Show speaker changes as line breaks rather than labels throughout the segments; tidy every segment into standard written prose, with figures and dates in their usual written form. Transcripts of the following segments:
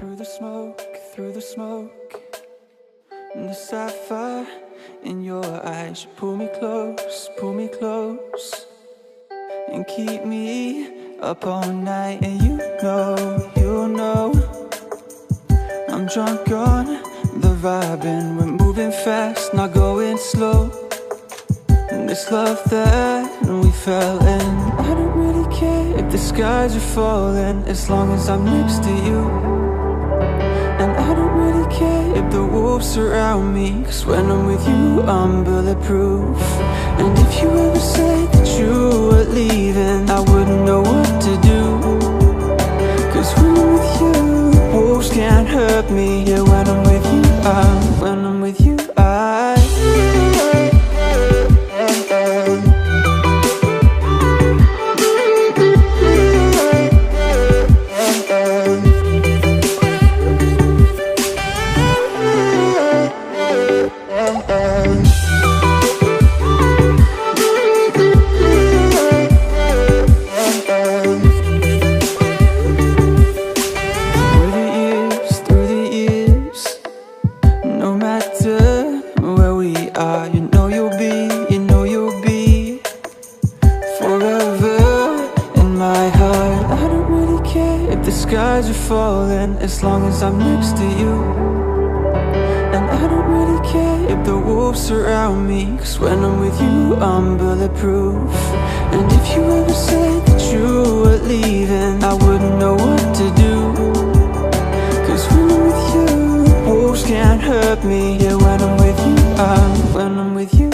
through the smoke, through the smoke. And the sapphire in your eyes, you pull me close, and keep me up all night. And you know, I'm drunk on the vibe, and we're moving fast, not going slow. And this love that we fell in, I don't really care if the skies are falling, as long as I'm next to you. And I don't really care if the wolves surround me, 'cause when I'm with you, I'm bulletproof. And if you ever said that you were leaving, I wouldn't know what to do, 'cause when I'm with you, wolves can't hurt me. Yeah, when I'm with you, when I'm with you, skies are falling, as long as I'm next to you. And I don't really care if the wolves surround me, 'cause when I'm with you, I'm bulletproof. And if you ever said that you were leaving, I wouldn't know what to do, 'cause when I'm with you, wolves can't hurt me. Yeah, when I'm with you, when I'm with you,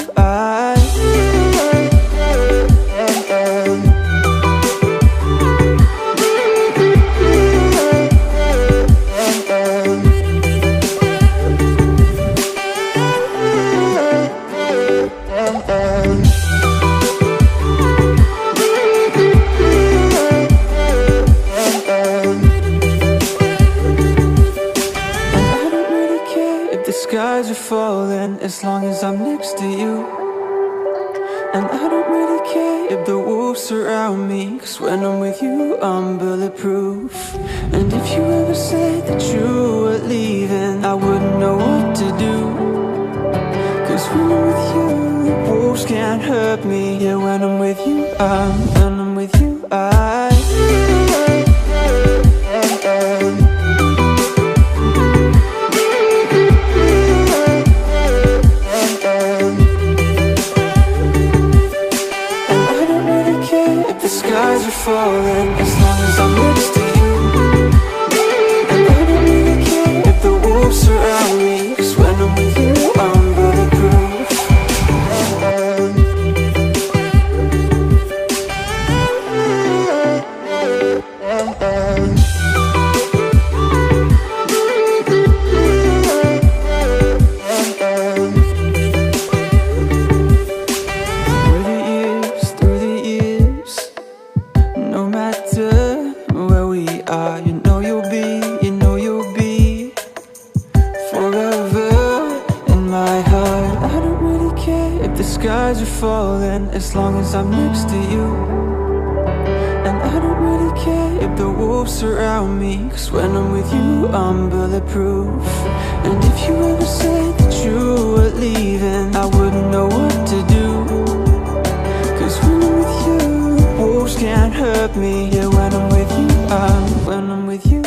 skies are falling, as long as I'm next to you. And I don't really care if the wolves surround me, 'cause when I'm with you, I'm bulletproof. And if you ever said that you were leaving, I wouldn't know what to do, 'cause when I'm with you, wolves can't hurt me. Yeah, when I'm with you, when I'm with you, skies are falling, as long as I'm next to you. And I don't really care if the wolves surround me, 'cause when I'm with you, I'm bulletproof. Skies are falling, as long as I'm next to you. And I don't really care if the wolves surround me, 'cause when I'm with you, I'm bulletproof. And if you ever said that you were leaving, I wouldn't know what to do, 'cause when I'm with you, wolves can't hurt me. Yeah, when I'm with you, when I'm with you,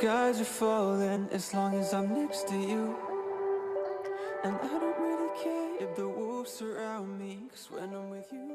skies are falling, as long as I'm next to you. And I don't really care if the wolves surround me, 'cause when I'm with you,